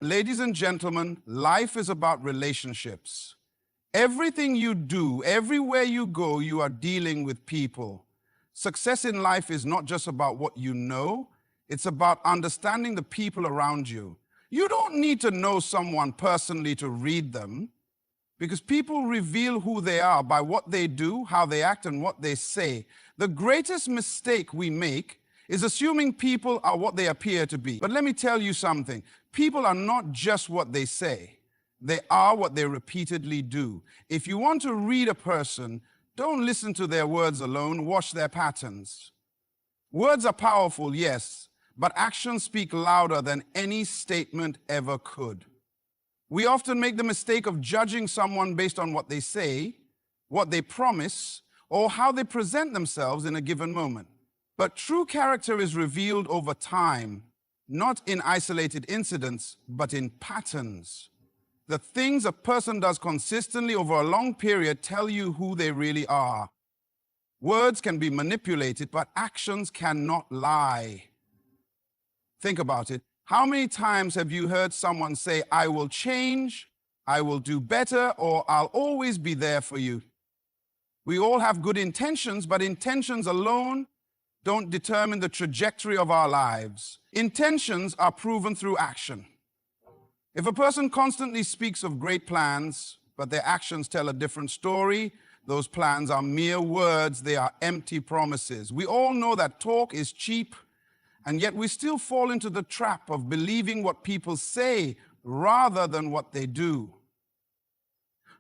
Ladies and gentlemen, life is about relationships. Everything you do, everywhere you go, you are dealing with people. Success in life is not just about what you know, it's about understanding the people around you. You don't need to know someone personally to read them, because people reveal who they are by what they do, how they act, and what they say. The greatest mistake we make is assuming people are what they appear to be. But let me tell you something. People are not just what they say. They are what they repeatedly do. If you want to read a person, don't listen to their words alone, watch their patterns. Words are powerful, yes, but actions speak louder than any statement ever could. We often make the mistake of judging someone based on what they say, what they promise, or how they present themselves in a given moment. But true character is revealed over time, not in isolated incidents, but in patterns. The things a person does consistently over a long period tell you who they really are. Words can be manipulated, but actions cannot lie. Think about it. How many times have you heard someone say, "I will change, I will do better," or "I'll always be there for you"? We all have good intentions, but intentions alone don't determine the trajectory of our lives. Intentions are proven through action. If a person constantly speaks of great plans, but their actions tell a different story, those plans are mere words, they are empty promises. We all know that talk is cheap, and yet we still fall into the trap of believing what people say rather than what they do.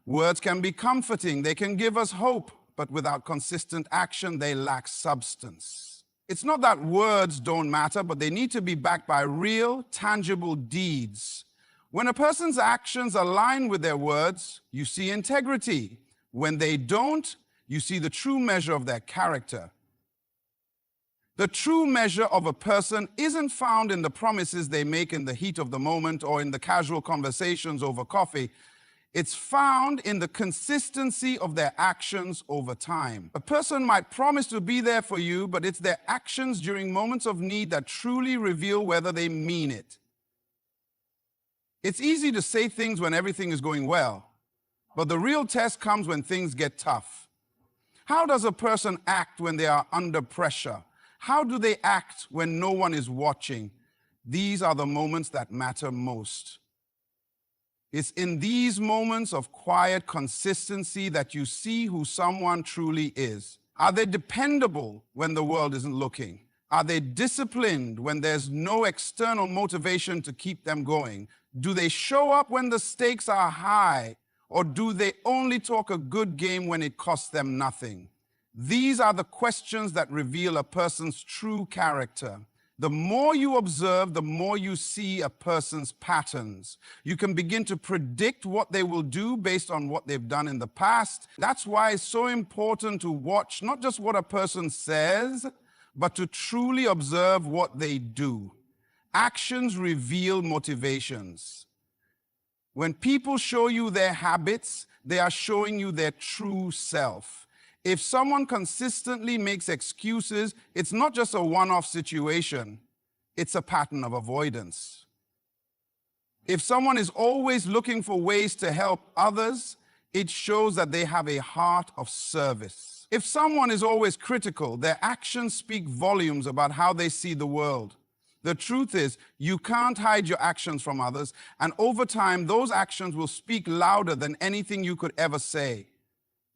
Words can be comforting, they can give us hope, but without consistent action, they lack substance. It's not that words don't matter, but they need to be backed by real, tangible deeds. When a person's actions align with their words, you see integrity. When they don't, you see the true measure of their character. The true measure of a person isn't found in the promises they make in the heat of the moment or in the casual conversations over coffee. It's found in the consistency of their actions over time. A person might promise to be there for you, but it's their actions during moments of need that truly reveal whether they mean it. It's easy to say things when everything is going well, but the real test comes when things get tough. How does a person act when they are under pressure? How do they act when no one is watching? These are the moments that matter most. It's in these moments of quiet consistency that you see who someone truly is. Are they dependable when the world isn't looking? Are they disciplined when there's no external motivation to keep them going? Do they show up when the stakes are high? Or do they only talk a good game when it costs them nothing? These are the questions that reveal a person's true character. The more you observe, the more you see a person's patterns. You can begin to predict what they will do based on what they've done in the past. That's why it's so important to watch not just what a person says, but to truly observe what they do. Actions reveal motivations. When people show you their habits, they are showing you their true self. If someone consistently makes excuses, it's not just a one-off situation, it's a pattern of avoidance. If someone is always looking for ways to help others, it shows that they have a heart of service. If someone is always critical, their actions speak volumes about how they see the world. The truth is, you can't hide your actions from others, and over time, those actions will speak louder than anything you could ever say.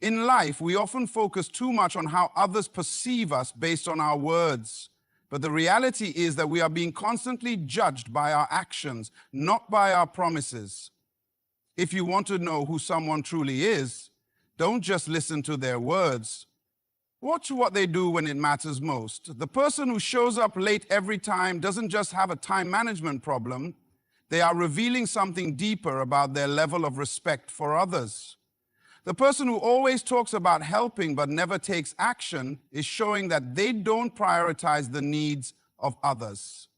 In life, we often focus too much on how others perceive us based on our words. But the reality is that we are being constantly judged by our actions, not by our promises. If you want to know who someone truly is, don't just listen to their words. Watch what they do when it matters most. The person who shows up late every time doesn't just have a time management problem. They are revealing something deeper about their level of respect for others. The person who always talks about helping but never takes action is showing that they don't prioritize the needs of others.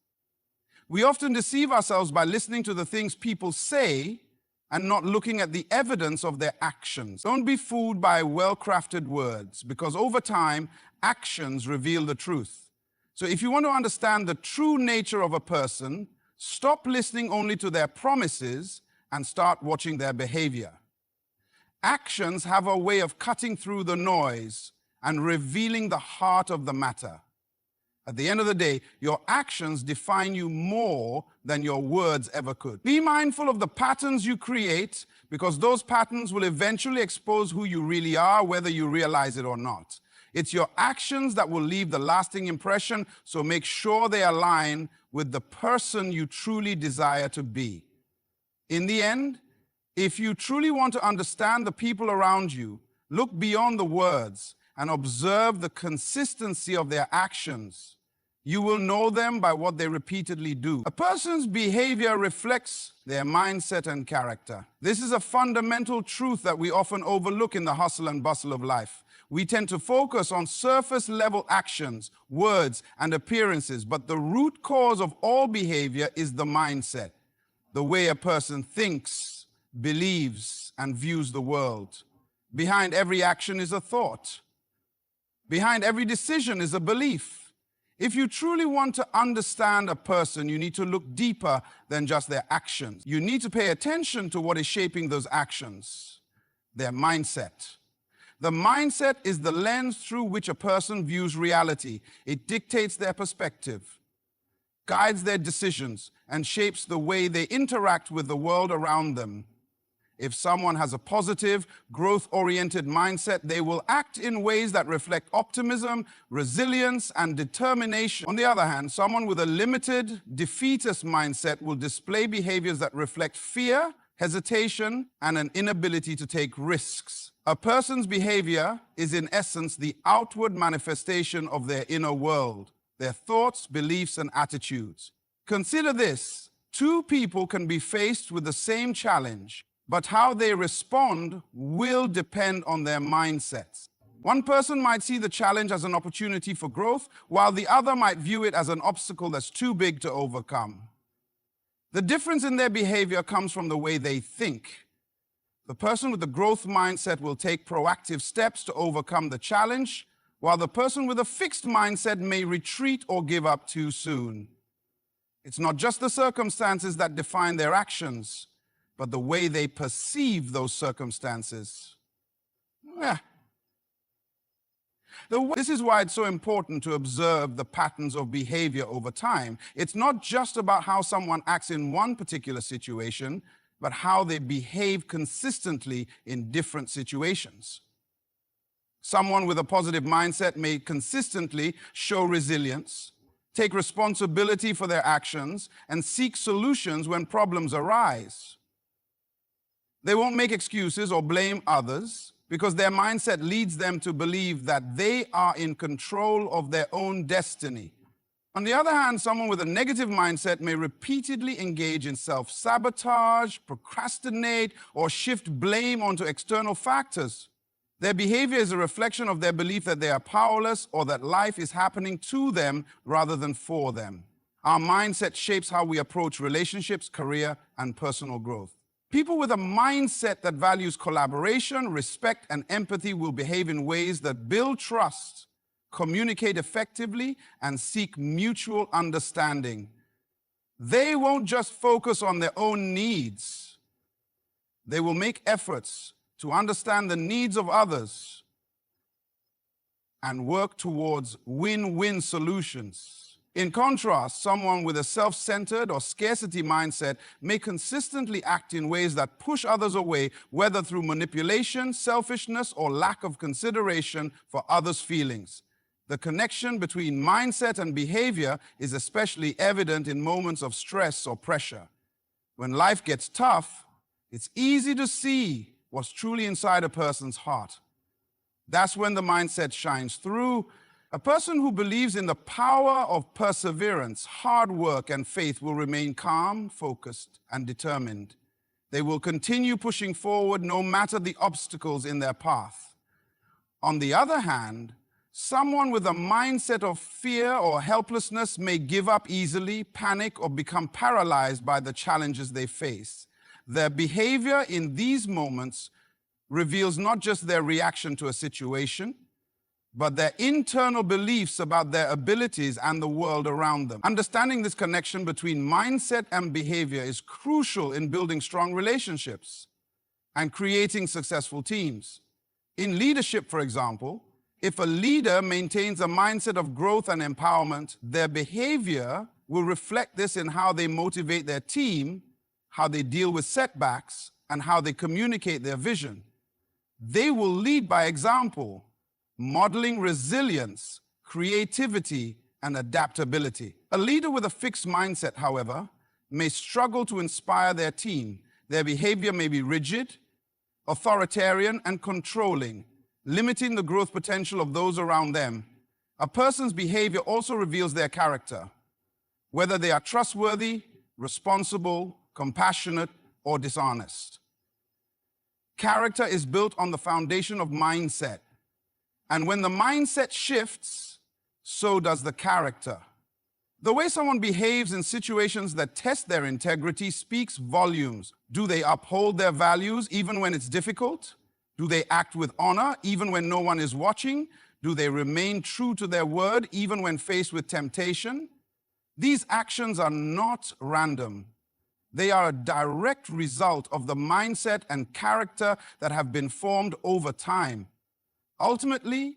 We often deceive ourselves by listening to the things people say and not looking at the evidence of their actions. Don't be fooled by well-crafted words, because over time, actions reveal the truth. So if you want to understand the true nature of a person, Stop listening only to their promises and start watching their behavior. Actions have a way of cutting through the noise and revealing the heart of the matter. At the end of the day, your actions define you more than your words ever could. Be mindful of the patterns you create, because those patterns will eventually expose who you really are, whether you realize it or not. It's your actions that will leave the lasting impression, so make sure they align with the person you truly desire to be. In the end, if you truly want to understand the people around you, look beyond the words and observe the consistency of their actions. You will know them by what they repeatedly do. A person's behavior reflects their mindset and character. This is a fundamental truth that we often overlook in the hustle and bustle of life. We tend to focus on surface-level actions, words, and appearances, but the root cause of all behavior is the mindset, the way a person thinks, believes, and views the world. Behind every action is a thought. Behind every decision is a belief. If you truly want to understand a person, you need to look deeper than just their actions. You need to pay attention to what is shaping those actions, their mindset. The mindset is the lens through which a person views reality. It dictates their perspective, guides their decisions, and shapes the way they interact with the world around them. If someone has a positive, growth-oriented mindset, they will act in ways that reflect optimism, resilience, and determination. On the other hand, someone with a limited, defeatist mindset will display behaviors that reflect fear, hesitation, and an inability to take risks. A person's behavior is, in essence, the outward manifestation of their inner world, their thoughts, beliefs, and attitudes. Consider this: two people can be faced with the same challenge, but how they respond will depend on their mindsets. One person might see the challenge as an opportunity for growth, while the other might view it as an obstacle that's too big to overcome. The difference in their behavior comes from the way they think. The person with the growth mindset will take proactive steps to overcome the challenge, while the person with a fixed mindset may retreat or give up too soon. It's not just the circumstances that define their actions, but the way they perceive those circumstances. This is why it's so important to observe the patterns of behavior over time. It's not just about how someone acts in one particular situation, but how they behave consistently in different situations. Someone with a positive mindset may consistently show resilience, take responsibility for their actions, and seek solutions when problems arise. They won't make excuses or blame others because their mindset leads them to believe that they are in control of their own destiny. On the other hand, someone with a negative mindset may repeatedly engage in self-sabotage, procrastinate, or shift blame onto external factors. Their behavior is a reflection of their belief that they are powerless or that life is happening to them rather than for them. Our mindset shapes how we approach relationships, career, and personal growth. People with a mindset that values collaboration, respect, and empathy will behave in ways that build trust, communicate effectively, and seek mutual understanding. They won't just focus on their own needs. They will make efforts to understand the needs of others and work towards win-win solutions. In contrast, someone with a self-centered or scarcity mindset may consistently act in ways that push others away, whether through manipulation, selfishness, or lack of consideration for others' feelings. The connection between mindset and behavior is especially evident in moments of stress or pressure. When life gets tough, it's easy to see what's truly inside a person's heart. That's when the mindset shines through. A person who believes in the power of perseverance, hard work, and faith will remain calm, focused, and determined. They will continue pushing forward no matter the obstacles in their path. On the other hand, someone with a mindset of fear or helplessness may give up easily, panic, or become paralyzed by the challenges they face. Their behavior in these moments reveals not just their reaction to a situation, but their internal beliefs about their abilities and the world around them. Understanding this connection between mindset and behavior is crucial in building strong relationships and creating successful teams. In leadership, for example, if a leader maintains a mindset of growth and empowerment, their behavior will reflect this in how they motivate their team, how they deal with setbacks, and how they communicate their vision. They will lead by example, modeling resilience, creativity, and adaptability. A leader with a fixed mindset, however, may struggle to inspire their team. Their behavior may be rigid, authoritarian, and controlling, limiting the growth potential of those around them. A person's behavior also reveals their character, whether they are trustworthy, responsible, compassionate, or dishonest. Character is built on the foundation of mindset. And when the mindset shifts, so does the character. The way someone behaves in situations that test their integrity speaks volumes. Do they uphold their values even when it's difficult? Do they act with honor even when no one is watching? Do they remain true to their word even when faced with temptation? These actions are not random. They are a direct result of the mindset and character that have been formed over time. Ultimately,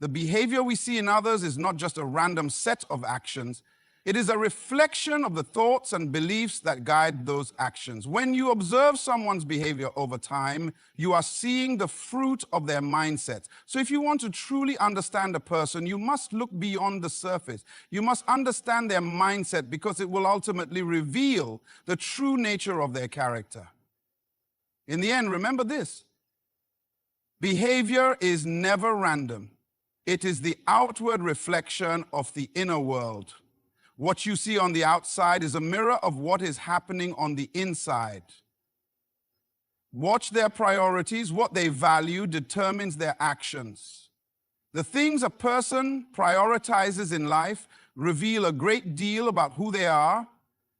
the behavior we see in others is not just a random set of actions. It is a reflection of the thoughts and beliefs that guide those actions. When you observe someone's behavior over time, you are seeing the fruit of their mindset. So if you want to truly understand a person, you must look beyond the surface. You must understand their mindset because it will ultimately reveal the true nature of their character. In the end, remember this: behavior is never random. It is the outward reflection of the inner world. What you see on the outside is a mirror of what is happening on the inside. Watch their priorities. What they value determines their actions. The things a person prioritizes in life reveal a great deal about who they are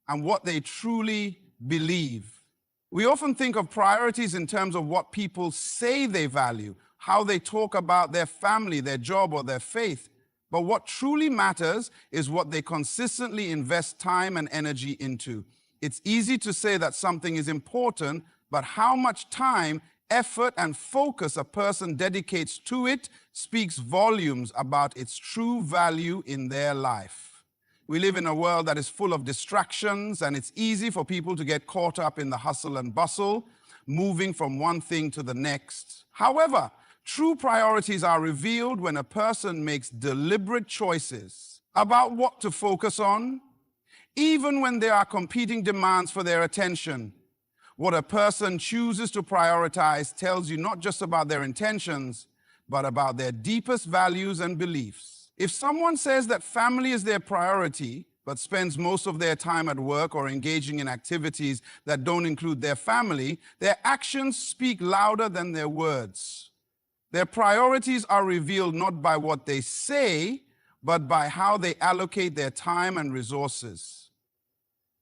and what they truly believe. We often think of priorities in terms of what people say they value, how they talk about their family, their job, or their faith. But what truly matters is what they consistently invest time and energy into. It's easy to say that something is important, but how much time, effort, and focus a person dedicates to it speaks volumes about its true value in their life. We live in a world that is full of distractions, and it's easy for people to get caught up in the hustle and bustle, moving from one thing to the next. However, true priorities are revealed when a person makes deliberate choices about what to focus on, even when there are competing demands for their attention. What a person chooses to prioritize tells you not just about their intentions, but about their deepest values and beliefs. If someone says that family is their priority, but spends most of their time at work or engaging in activities that don't include their family, their actions speak louder than their words. Their priorities are revealed not by what they say, but by how they allocate their time and resources.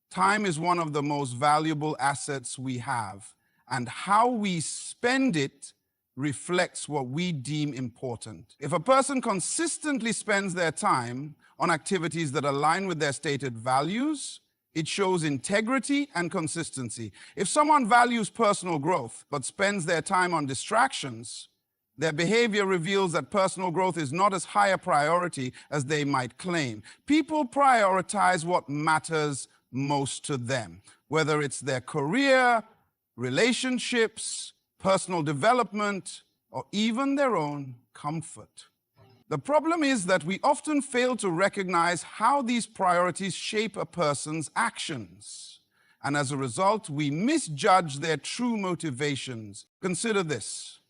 Time is one of the most valuable assets we have, and how we spend it reflects what we deem important. If a person consistently spends their time on activities that align with their stated values, it shows integrity and consistency. If someone values personal growth but spends their time on distractions, their behavior reveals that personal growth is not as high a priority as they might claim. People prioritize what matters most to them, whether it's their career, relationships, personal development, or even their own comfort. The problem is that we often fail to recognize how these priorities shape a person's actions. And as a result, we misjudge their true motivations. Consider this.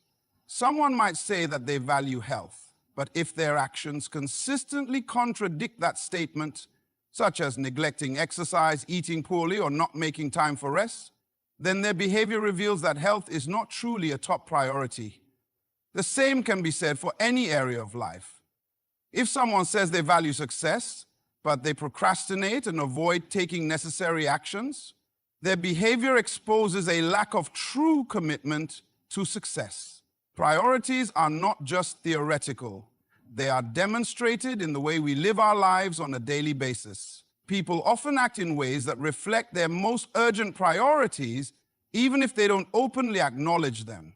Someone might say that they value health, but if their actions consistently contradict that statement, such as neglecting exercise, eating poorly, or not making time for rest, then their behavior reveals that health is not truly a top priority. The same can be said for any area of life. If someone says they value success, but they procrastinate and avoid taking necessary actions, their behavior exposes a lack of true commitment to success. Priorities are not just theoretical. They are demonstrated in the way we live our lives on a daily basis. People often act in ways that reflect their most urgent priorities, even if they don't openly acknowledge them.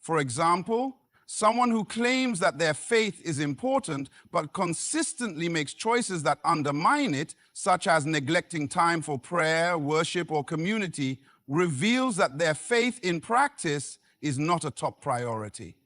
For example, someone who claims that their faith is important but consistently makes choices that undermine it, such as neglecting time for prayer, worship, or community, reveals that their faith in practice is not a top priority.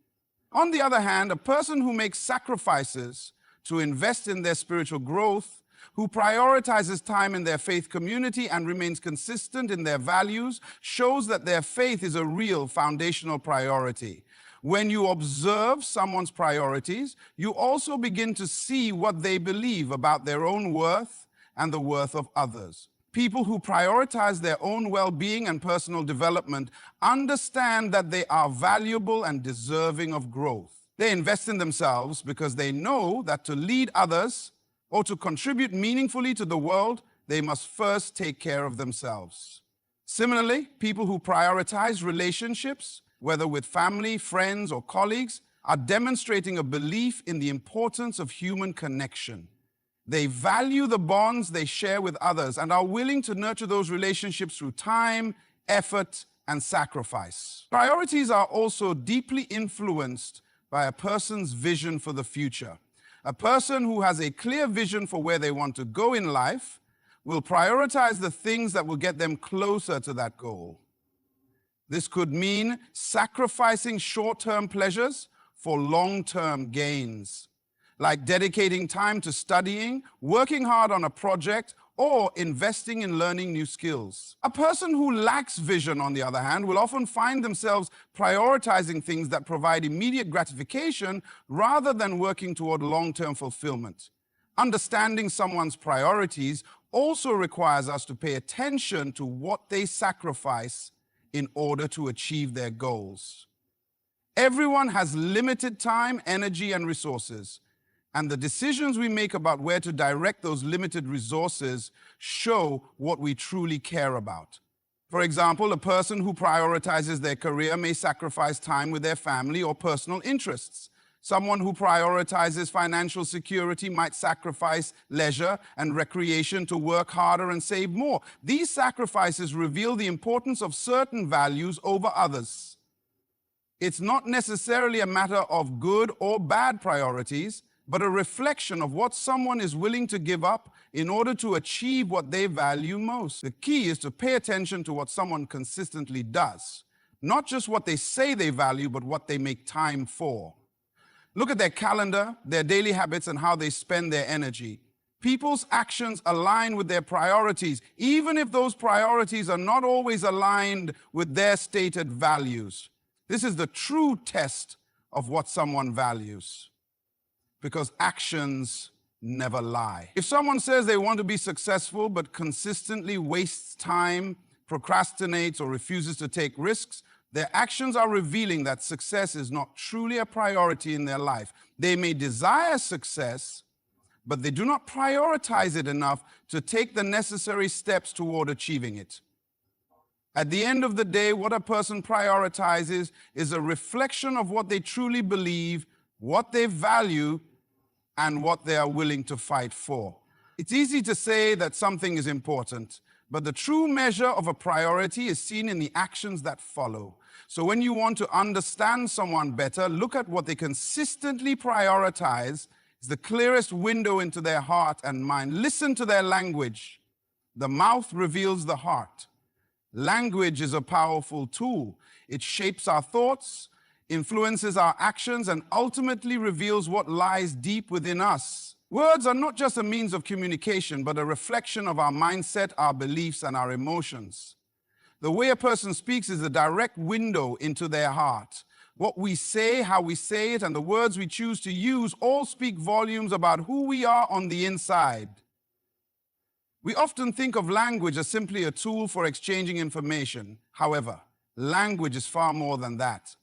On the other hand, a person who makes sacrifices to invest in their spiritual growth, who prioritizes time in their faith community and remains consistent in their values, shows that their faith is a real foundational priority. When you observe someone's priorities, you also begin to see what they believe about their own worth and the worth of others. People who prioritize their own well-being and personal development understand that they are valuable and deserving of growth. They invest in themselves because they know that to lead others or to contribute meaningfully to the world, they must first take care of themselves. Similarly, people who prioritize relationships, whether with family, friends, or colleagues, are demonstrating a belief in the importance of human connection. They value the bonds they share with others and are willing to nurture those relationships through time, effort, and sacrifice. Priorities are also deeply influenced by a person's vision for the future. A person who has a clear vision for where they want to go in life will prioritize the things that will get them closer to that goal. This could mean sacrificing short-term pleasures for long-term gains, like dedicating time to studying, working hard on a project, or investing in learning new skills. A person who lacks vision, on the other hand, will often find themselves prioritizing things that provide immediate gratification rather than working toward long-term fulfillment. Understanding someone's priorities also requires us to pay attention to what they sacrifice in order to achieve their goals. Everyone has limited time, energy, and resources. And the decisions we make about where to direct those limited resources show what we truly care about. For example, a person who prioritizes their career may sacrifice time with their family or personal interests. Someone who prioritizes financial security might sacrifice leisure and recreation to work harder and save more. These sacrifices reveal the importance of certain values over others. It's not necessarily a matter of good or bad priorities, but a reflection of what someone is willing to give up in order to achieve what they value most. The key is to pay attention to what someone consistently does, not just what they say they value, but what they make time for. Look at their calendar, their daily habits, and how they spend their energy. People's actions align with their priorities, even if those priorities are not always aligned with their stated values. This is the true test of what someone values, because actions never lie. If someone says they want to be successful but consistently wastes time, procrastinates, or refuses to take risks, their actions are revealing that success is not truly a priority in their life. They may desire success, but they do not prioritize it enough to take the necessary steps toward achieving it. At the end of the day, what a person prioritizes is a reflection of what they truly believe, what they value, and what they are willing to fight for. It's easy to say that something is important, but the true measure of a priority is seen in the actions that follow. So when you want to understand someone better, look at what they consistently prioritize. It's the clearest window into their heart and mind. Listen to their language. The mouth reveals the heart. Language is a powerful tool. It shapes our thoughts, influences our actions, and ultimately reveals what lies deep within us. Words are not just a means of communication, but a reflection of our mindset, our beliefs, and our emotions. The way a person speaks is a direct window into their heart. What we say, how we say it, and the words we choose to use all speak volumes about who we are on the inside. We often think of language as simply a tool for exchanging information. However, language is far more than that.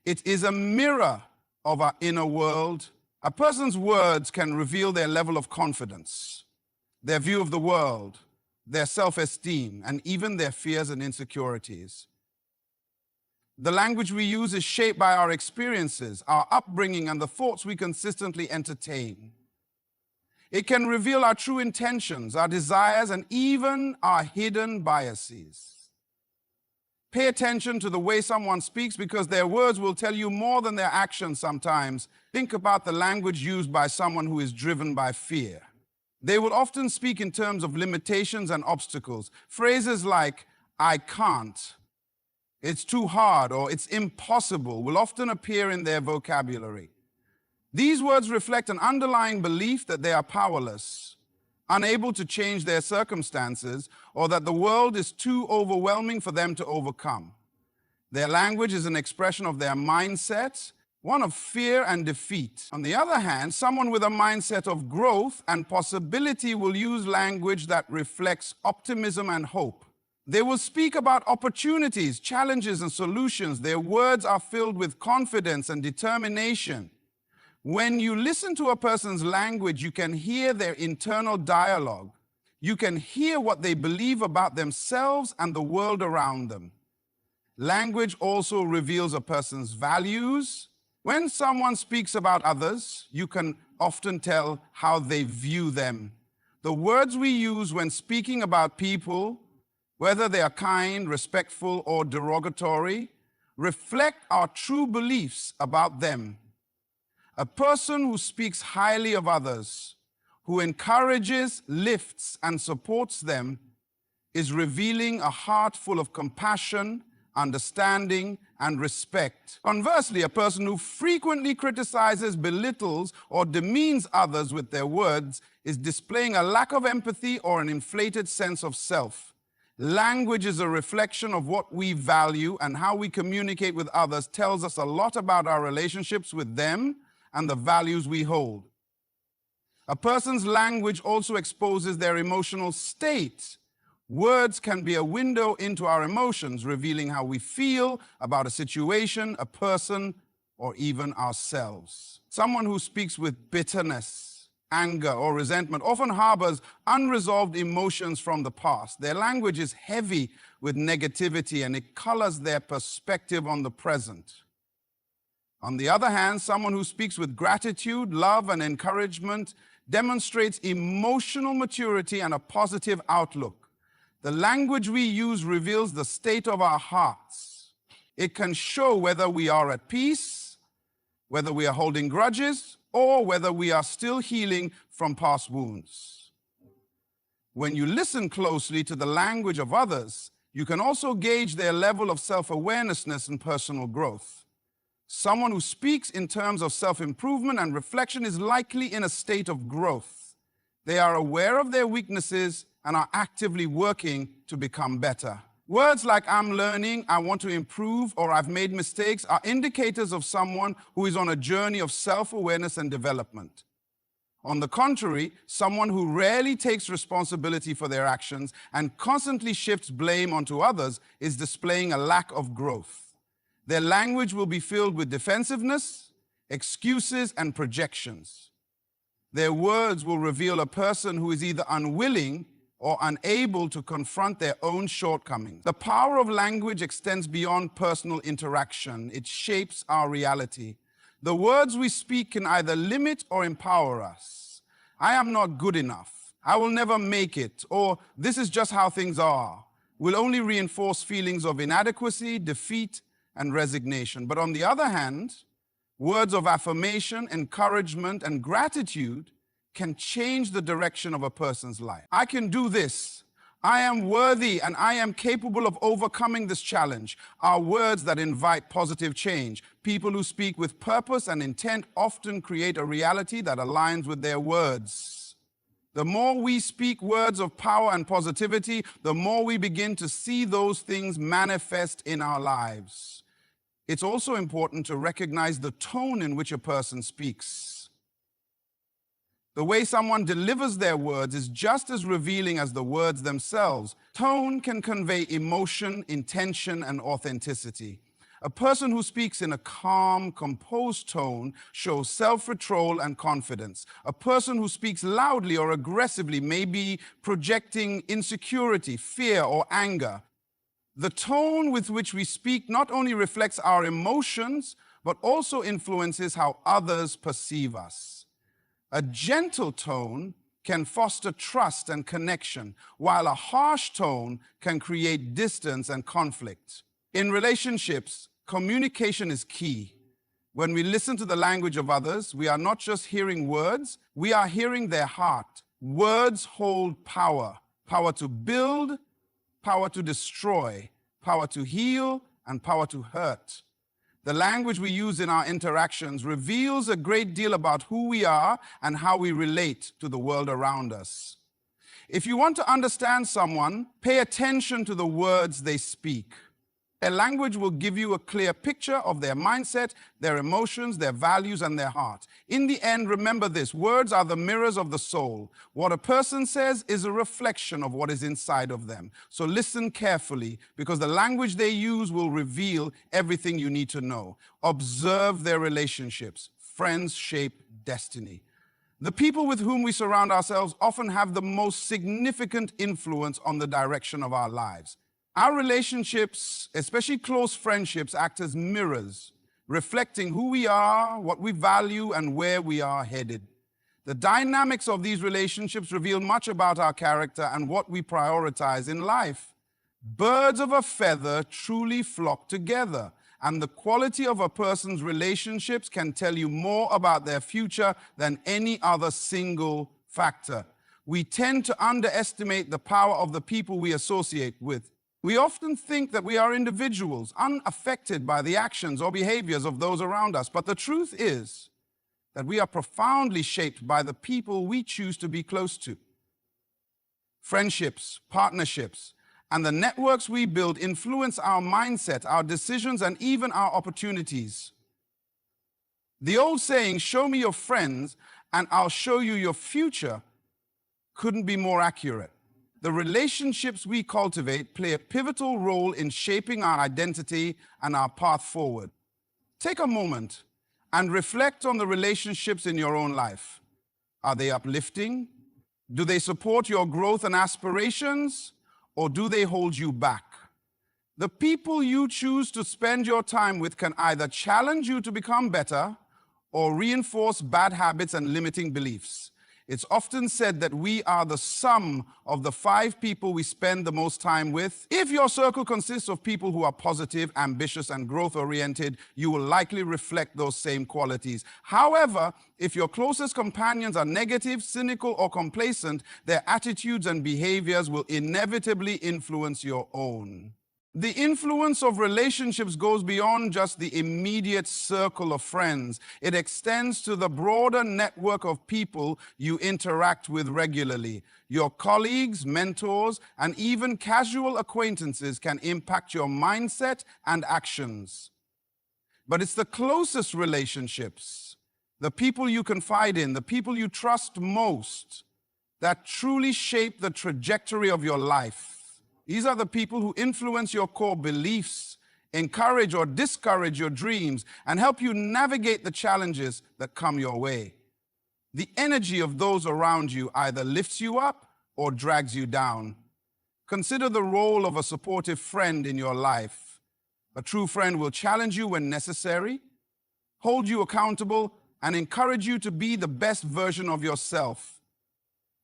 It is a mirror of our inner world. A person's words can reveal their level of confidence, their view of the world, their self-esteem, and even their fears and insecurities. The language we use is shaped by our experiences, our upbringing, and the thoughts we consistently entertain. It can reveal our true intentions, our desires, and even our hidden biases. Pay attention to the way someone speaks because their words will tell you more than their actions sometimes. Think about the language used by someone who is driven by fear. They will often speak in terms of limitations and obstacles. Phrases like, "I can't," "it's too hard," or "it's impossible" will often appear in their vocabulary. These words reflect an underlying belief that they are powerless, unable to change their circumstances, or that the world is too overwhelming for them to overcome. Their language is an expression of their mindset, one of fear and defeat. On the other hand, someone with a mindset of growth and possibility will use language that reflects optimism and hope. They will speak about opportunities, challenges, and solutions. Their words are filled with confidence and determination. When you listen to a person's language, you can hear their internal dialogue. You can hear what they believe about themselves and the world around them. Language also reveals a person's values. When someone speaks about others, you can often tell how they view them. The words we use when speaking about people, whether they are kind, respectful, or derogatory, reflect our true beliefs about them. A person who speaks highly of others, who encourages, lifts, and supports them, is revealing a heart full of compassion, understanding, and respect. Conversely, a person who frequently criticizes, belittles, or demeans others with their words is displaying a lack of empathy or an inflated sense of self. Language is a reflection of what we value, and how we communicate with others tells us a lot about our relationships with them and the values we hold. A person's language also exposes their emotional state. Words can be a window into our emotions, revealing how we feel about a situation, a person, or even ourselves. Someone who speaks with bitterness, anger, or resentment often harbors unresolved emotions from the past. Their language is heavy with negativity, and it colors their perspective on the present. On the other hand, someone who speaks with gratitude, love, and encouragement demonstrates emotional maturity and a positive outlook. The language we use reveals the state of our hearts. It can show whether we are at peace, whether we are holding grudges, or whether we are still healing from past wounds. When you listen closely to the language of others, you can also gauge their level of self-awareness and personal growth. Someone who speaks in terms of self-improvement and reflection is likely in a state of growth. They are aware of their weaknesses and are actively working to become better. Words like "I'm learning," "I want to improve," or "I've made mistakes" are indicators of someone who is on a journey of self-awareness and development. On the contrary, someone who rarely takes responsibility for their actions and constantly shifts blame onto others is displaying a lack of growth. Their language will be filled with defensiveness, excuses, and projections. Their words will reveal a person who is either unwilling or unable to confront their own shortcomings. The power of language extends beyond personal interaction. It shapes our reality. The words we speak can either limit or empower us. "I am not good enough," "I will never make it," or "this is just how things are," will only reinforce feelings of inadequacy, defeat, and resignation. But on the other hand, words of affirmation, encouragement, and gratitude can change the direction of a person's life. "I can do this," "I am worthy," and "I am capable of overcoming this challenge" are words that invite positive change. People who speak with purpose and intent often create a reality that aligns with their words. The more we speak words of power and positivity, the more we begin to see those things manifest in our lives. It's also important to recognize the tone in which a person speaks. The way someone delivers their words is just as revealing as the words themselves. Tone can convey emotion, intention, and authenticity. A person who speaks in a calm, composed tone shows self-control and confidence. A person who speaks loudly or aggressively may be projecting insecurity, fear, or anger. The tone with which we speak not only reflects our emotions, but also influences how others perceive us. A gentle tone can foster trust and connection, while a harsh tone can create distance and conflict. In relationships, communication is key. When we listen to the language of others, we are not just hearing words, we are hearing their heart. Words hold power. Power to build, power to destroy, power to heal, and power to hurt. The language we use in our interactions reveals a great deal about who we are and how we relate to the world around us. If you want to understand someone, pay attention to the words they speak. Their language will give you a clear picture of their mindset, their emotions, their values, and their heart. In the end, remember this: words are the mirrors of the soul. What a person says is a reflection of what is inside of them. So listen carefully, because the language they use will reveal everything you need to know. Observe their relationships. Friends shape destiny. The people with whom we surround ourselves often have the most significant influence on the direction of our lives. Our relationships, especially close friendships, act as mirrors, reflecting who we are, what we value, and where we are headed. The dynamics of these relationships reveal much about our character and what we prioritize in life. Birds of a feather truly flock together, and the quality of a person's relationships can tell you more about their future than any other single factor. We tend to underestimate the power of the people we associate with. We often think that we are individuals, unaffected by the actions or behaviors of those around us. But the truth is that we are profoundly shaped by the people we choose to be close to. Friendships, partnerships, and the networks we build influence our mindset, our decisions, and even our opportunities. The old saying, "Show me your friends and I'll show you your future," couldn't be more accurate. The relationships we cultivate play a pivotal role in shaping our identity and our path forward. Take a moment and reflect on the relationships in your own life. Are they uplifting? Do they support your growth and aspirations, or do they hold you back? The people you choose to spend your time with can either challenge you to become better or reinforce bad habits and limiting beliefs. It's often said that we are the sum of the 5 people we spend the most time with. If your circle consists of people who are positive, ambitious, and growth-oriented, you will likely reflect those same qualities. However, if your closest companions are negative, cynical, or complacent, their attitudes and behaviors will inevitably influence your own. The influence of relationships goes beyond just the immediate circle of friends. It extends to the broader network of people you interact with regularly. Your colleagues, mentors, and even casual acquaintances can impact your mindset and actions. But it's the closest relationships, the people you confide in, the people you trust most, that truly shape the trajectory of your life. These are the people who influence your core beliefs, encourage or discourage your dreams, and help you navigate the challenges that come your way. The energy of those around you either lifts you up or drags you down. Consider the role of a supportive friend in your life. A true friend will challenge you when necessary, hold you accountable, and encourage you to be the best version of yourself.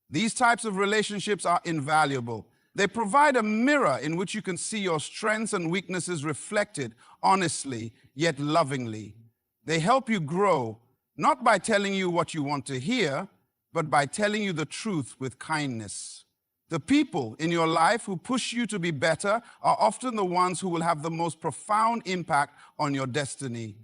These types of relationships are invaluable. They provide a mirror in which you can see your strengths and weaknesses reflected honestly, yet lovingly. They help you grow, not by telling you what you want to hear, but by telling you the truth with kindness. The people in your life who push you to be better are often the ones who will have the most profound impact on your destiny.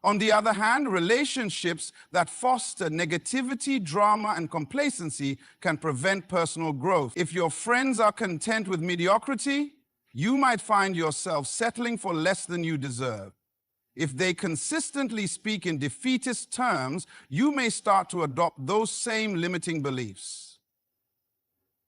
On the other hand, relationships that foster negativity, drama, and complacency can prevent personal growth. If your friends are content with mediocrity, you might find yourself settling for less than you deserve. If they consistently speak in defeatist terms, you may start to adopt those same limiting beliefs.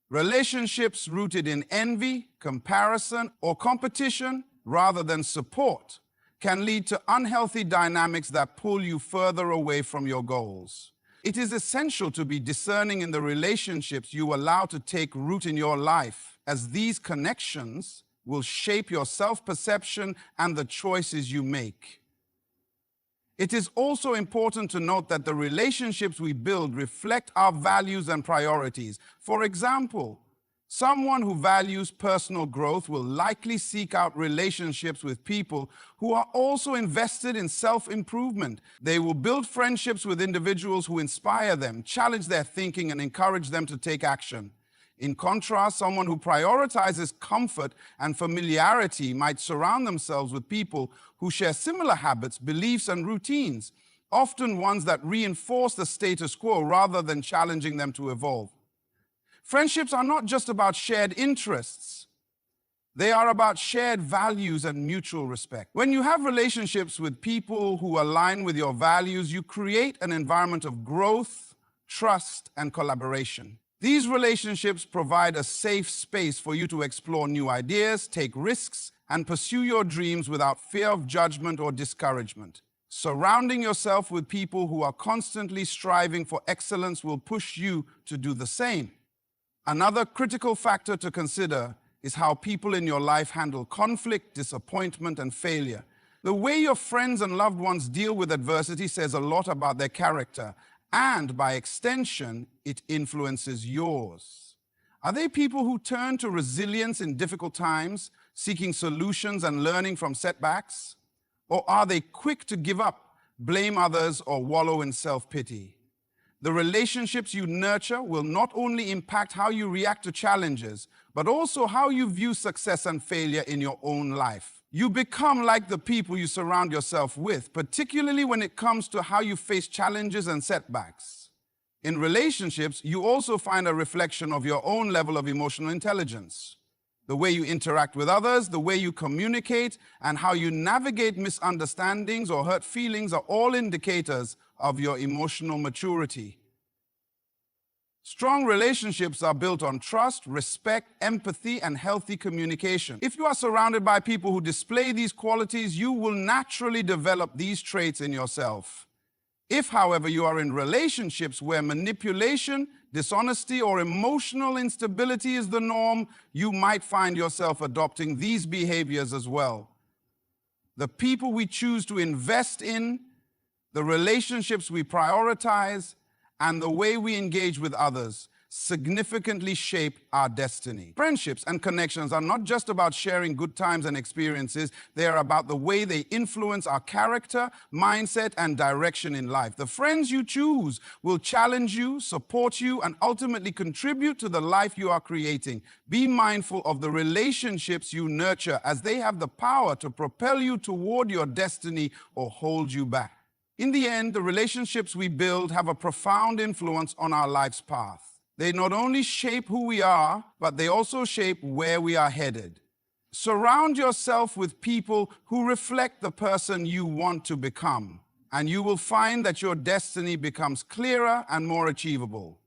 Relationships rooted in envy, comparison, or competition rather than support can lead to unhealthy dynamics that pull you further away from your goals. It is essential to be discerning in the relationships you allow to take root in your life, as these connections will shape your self-perception and the choices you make. It is also important to note that the relationships we build reflect our values and priorities. For example, someone who values personal growth will likely seek out relationships with people who are also invested in self-improvement. They will build friendships with individuals who inspire them, challenge their thinking, and encourage them to take action. In contrast, someone who prioritizes comfort and familiarity might surround themselves with people who share similar habits, beliefs, and routines, often ones that reinforce the status quo rather than challenging them to evolve. Friendships are not just about shared interests. They are about shared values and mutual respect. When you have relationships with people who align with your values, you create an environment of growth, trust, and collaboration. These relationships provide a safe space for you to explore new ideas, take risks, and pursue your dreams without fear of judgment or discouragement. Surrounding yourself with people who are constantly striving for excellence will push you to do the same. Another critical factor to consider is how people in your life handle conflict, disappointment, and failure. The way your friends and loved ones deal with adversity says a lot about their character, and by extension, it influences yours. Are they people who turn to resilience in difficult times, seeking solutions and learning from setbacks? Or are they quick to give up, blame others, or wallow in self-pity? The relationships you nurture will not only impact how you react to challenges, but also how you view success and failure in your own life. You become like the people you surround yourself with, particularly when it comes to how you face challenges and setbacks. In relationships, you also find a reflection of your own level of emotional intelligence. The way you interact with others, the way you communicate, and how you navigate misunderstandings or hurt feelings are all indicators of your emotional maturity. Strong relationships are built on trust, respect, empathy, and healthy communication. If you are surrounded by people who display these qualities, you will naturally develop these traits in yourself. If, however, you are in relationships where manipulation, dishonesty, or emotional instability is the norm, you might find yourself adopting these behaviors as well. The people we choose to invest in, the relationships we prioritize, and the way we engage with others significantly shape our destiny. Friendships and connections are not just about sharing good times and experiences, they are about the way they influence our character, mindset, and direction in life. The friends you choose will challenge you, support you, and ultimately contribute to the life you are creating. Be mindful of the relationships you nurture, as they have the power to propel you toward your destiny or hold you back. In the end, the relationships we build have a profound influence on our life's path. They not only shape who we are, but they also shape where we are headed. Surround yourself with people who reflect the person you want to become, and you will find that your destiny becomes clearer and more achievable.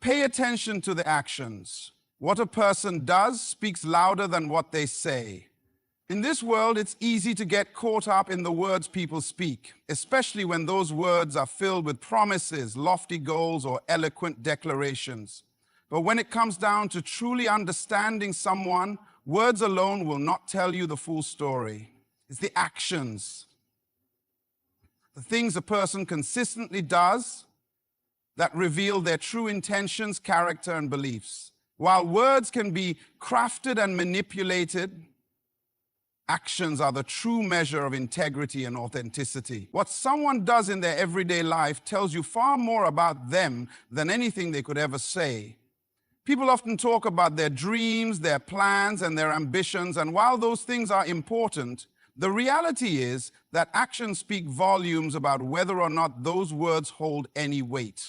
Pay attention to the actions. What a person does speaks louder than what they say. In this world, it's easy to get caught up in the words people speak, especially when those words are filled with promises, lofty goals, or eloquent declarations. But when it comes down to truly understanding someone, words alone will not tell you the full story. It's the actions, the things a person consistently does, that reveal their true intentions, character, and beliefs. While words can be crafted and manipulated, actions are the true measure of integrity and authenticity. What someone does in their everyday life tells you far more about them than anything they could ever say. People often talk about their dreams, their plans, and their ambitions, and while those things are important, the reality is that actions speak volumes about whether or not those words hold any weight.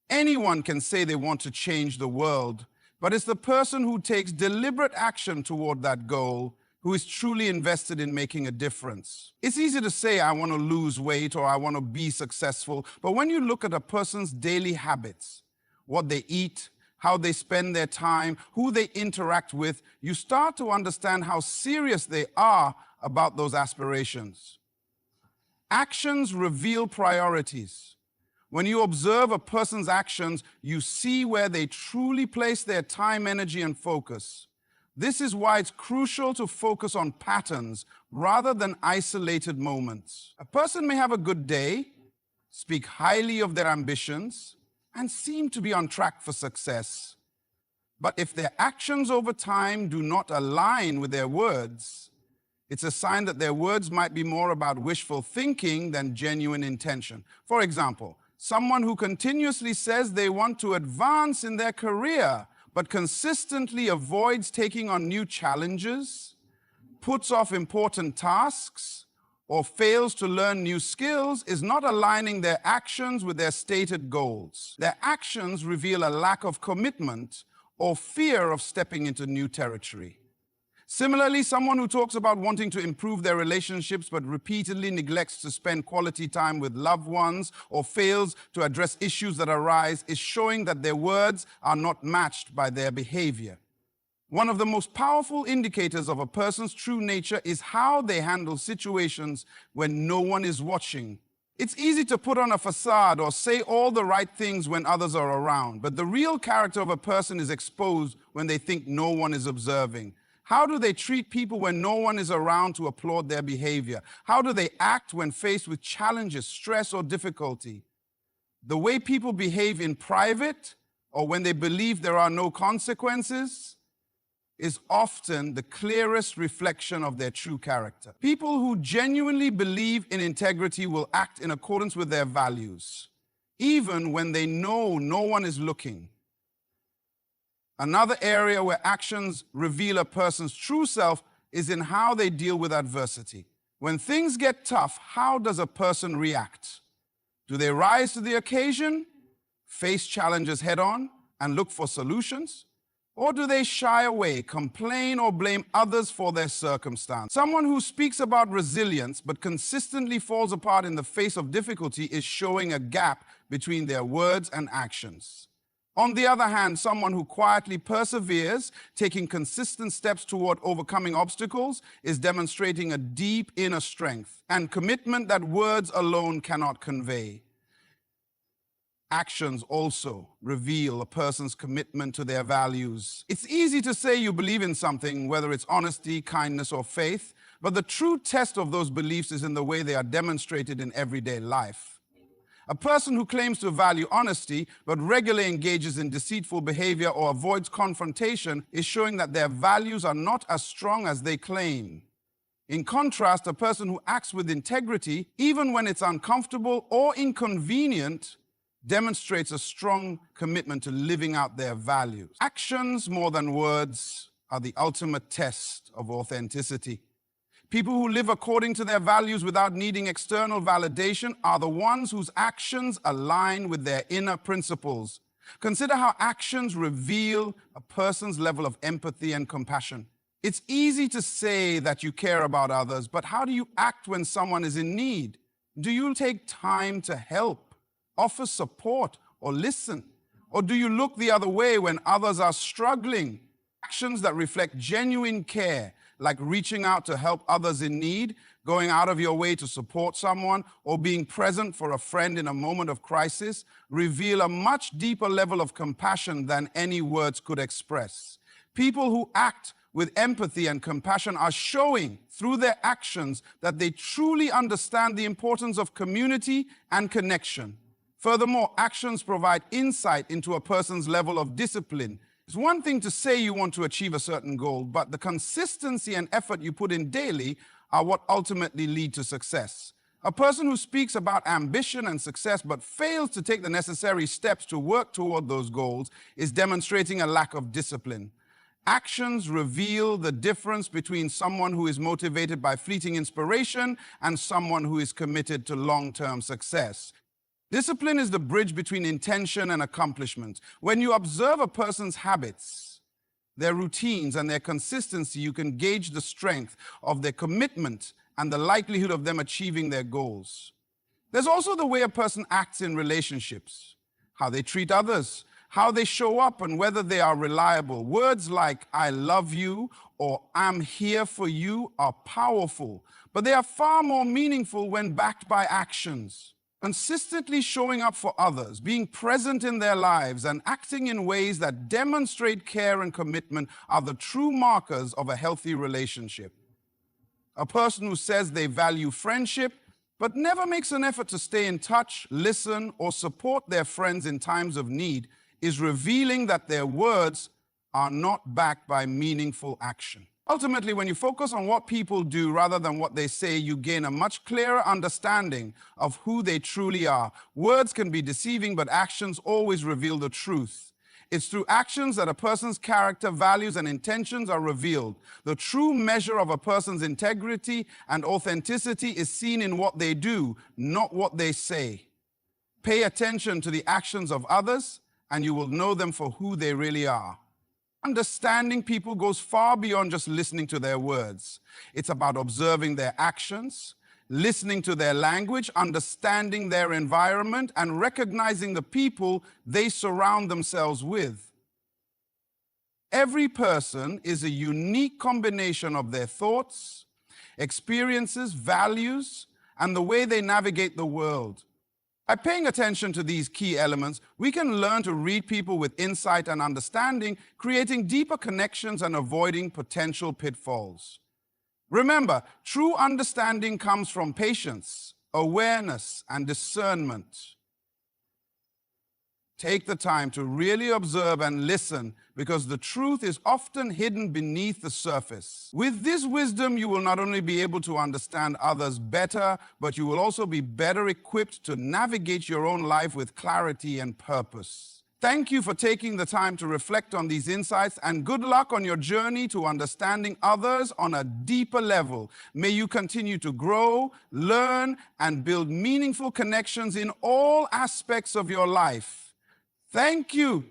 Anyone can say they want to change the world, but it's the person who takes deliberate action toward that goal who is truly invested in making a difference. It's easy to say, I want to lose weight or I want to be successful, but when you look at a person's daily habits, what they eat, how they spend their time, who they interact with, you start to understand how serious they are about those aspirations. Actions reveal priorities. When you observe a person's actions, you see where they truly place their time, energy, and focus. This is why it's crucial to focus on patterns rather than isolated moments. A person may have a good day, speak highly of their ambitions, and seem to be on track for success. But if their actions over time do not align with their words, it's a sign that their words might be more about wishful thinking than genuine intention. For example, someone who continuously says they want to advance in their career, but consistently avoids taking on new challenges, puts off important tasks, or fails to learn new skills is not aligning their actions with their stated goals. Their actions reveal a lack of commitment or fear of stepping into new territory. Similarly, someone who talks about wanting to improve their relationships but repeatedly neglects to spend quality time with loved ones or fails to address issues that arise is showing that their words are not matched by their behavior. One of the most powerful indicators of a person's true nature is how they handle situations when no one is watching. It's easy to put on a facade or say all the right things when others are around, but the real character of a person is exposed when they think no one is observing. How do they treat people when no one is around to applaud their behavior? How do they act when faced with challenges, stress, or difficulty? The way people behave in private or when they believe there are no consequences is often the clearest reflection of their true character. People who genuinely believe in integrity will act in accordance with their values, even when they know no one is looking. Another area where actions reveal a person's true self is in how they deal with adversity. When things get tough, how does a person react? Do they rise to the occasion, face challenges head-on, and look for solutions? Or do they shy away, complain, or blame others for their circumstance? Someone who speaks about resilience but consistently falls apart in the face of difficulty is showing a gap between their words and actions. On the other hand, someone who quietly perseveres, taking consistent steps toward overcoming obstacles, is demonstrating a deep inner strength and commitment that words alone cannot convey. Actions also reveal a person's commitment to their values. It's easy to say you believe in something, whether it's honesty, kindness, or faith, but the true test of those beliefs is in the way they are demonstrated in everyday life. A person who claims to value honesty but regularly engages in deceitful behavior or avoids confrontation is showing that their values are not as strong as they claim. In contrast, a person who acts with integrity, even when it's uncomfortable or inconvenient, demonstrates a strong commitment to living out their values. Actions, more than words, are the ultimate test of authenticity. People who live according to their values without needing external validation are the ones whose actions align with their inner principles. Consider how actions reveal a person's level of empathy and compassion. It's easy to say that you care about others, but how do you act when someone is in need? Do you take time to help, offer support, or listen? Or do you look the other way when others are struggling? Actions that reflect genuine care, like reaching out to help others in need, going out of your way to support someone, or being present for a friend in a moment of crisis, reveal a much deeper level of compassion than any words could express. People who act with empathy and compassion are showing through their actions that they truly understand the importance of community and connection. Furthermore, actions provide insight into a person's level of discipline. It's one thing to say you want to achieve a certain goal, but the consistency and effort you put in daily are what ultimately lead to success. A person who speaks about ambition and success but fails to take the necessary steps to work toward those goals is demonstrating a lack of discipline. Actions reveal the difference between someone who is motivated by fleeting inspiration and someone who is committed to long-term success. Discipline is the bridge between intention and accomplishment. When you observe a person's habits, their routines, and their consistency, you can gauge the strength of their commitment and the likelihood of them achieving their goals. There's also the way a person acts in relationships, how they treat others, how they show up, and whether they are reliable. Words like "I love you" or "I'm here for you" are powerful, but they are far more meaningful when backed by actions. Consistently showing up for others, being present in their lives, and acting in ways that demonstrate care and commitment are the true markers of a healthy relationship. A person who says they value friendship but never makes an effort to stay in touch, listen, or support their friends in times of need is revealing that their words are not backed by meaningful action. Ultimately, when you focus on what people do rather than what they say, you gain a much clearer understanding of who they truly are. Words can be deceiving, but actions always reveal the truth. It's through actions that a person's character, values, and intentions are revealed. The true measure of a person's integrity and authenticity is seen in what they do, not what they say. Pay attention to the actions of others, and you will know them for who they really are. Understanding people goes far beyond just listening to their words. It's about observing their actions, listening to their language, understanding their environment, and recognizing the people they surround themselves with. Every person is a unique combination of their thoughts, experiences, values, and the way they navigate the world. By paying attention to these key elements, we can learn to read people with insight and understanding, creating deeper connections and avoiding potential pitfalls. Remember, true understanding comes from patience, awareness, and discernment. Take the time to really observe and listen, because the truth is often hidden beneath the surface. With this wisdom, you will not only be able to understand others better, but you will also be better equipped to navigate your own life with clarity and purpose. Thank you for taking the time to reflect on these insights, and good luck on your journey to understanding others on a deeper level. May you continue to grow, learn, and build meaningful connections in all aspects of your life. Thank you.